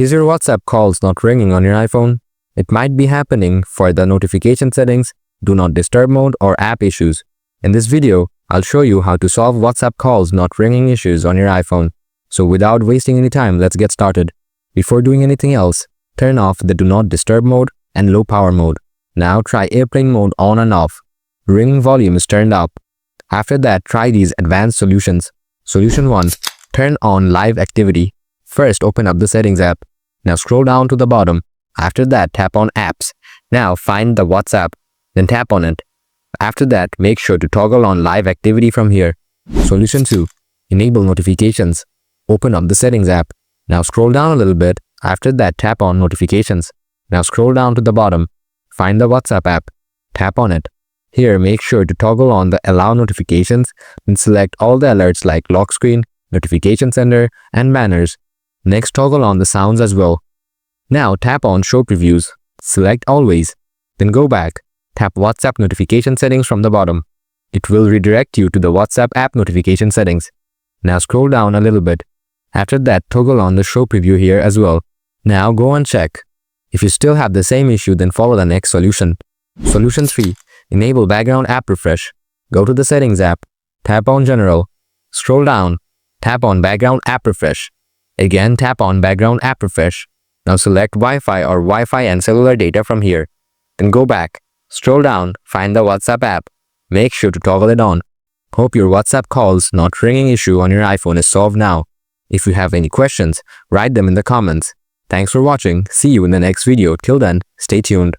Is your WhatsApp calls not ringing on your iPhone? It might be happening for the notification settings, do not disturb mode, or app issues. In this video, I'll show you how to solve WhatsApp calls not ringing issues on your iPhone. So without wasting any time, let's get started. Before doing anything else, turn off the do not disturb mode and low power mode. Now try airplane mode on and off. Ringing volume is turned up. After that, try these advanced solutions. Solution 1. Turn on live activity. First, open up the settings app. Now scroll down to the bottom. After that, tap on apps. Now find the WhatsApp. Then tap on it. After that, make sure to toggle on live activity from here. Solution 2. Enable notifications. Open up the settings app. Now scroll down a little bit. After that, tap on notifications. Now scroll down to the bottom. Find the WhatsApp app. Tap on it. Here, make sure to toggle on the allow notifications and select all the alerts like lock screen, notification center, and banners. Next, toggle on the sounds as well. Now tap on show previews. Select always. Then go back. Tap WhatsApp notification settings from the bottom. It will redirect you to the WhatsApp app notification settings. Now scroll down a little bit. After that, toggle on the show preview here as well. Now go and check. If you still have the same issue, then follow the next solution. Solution 3. Enable background app refresh. Go to the settings app. Tap on general. Scroll down. Tap on background app refresh. Again, tap on background app refresh. Now select Wi-Fi or Wi-Fi and cellular data from here. Then go back. Scroll down. Find the WhatsApp app. Make sure to toggle it on. Hope your WhatsApp calls not ringing issue on your iPhone is solved now. If you have any questions, write them in the comments. Thanks for watching. See you in the next video. Till then, stay tuned.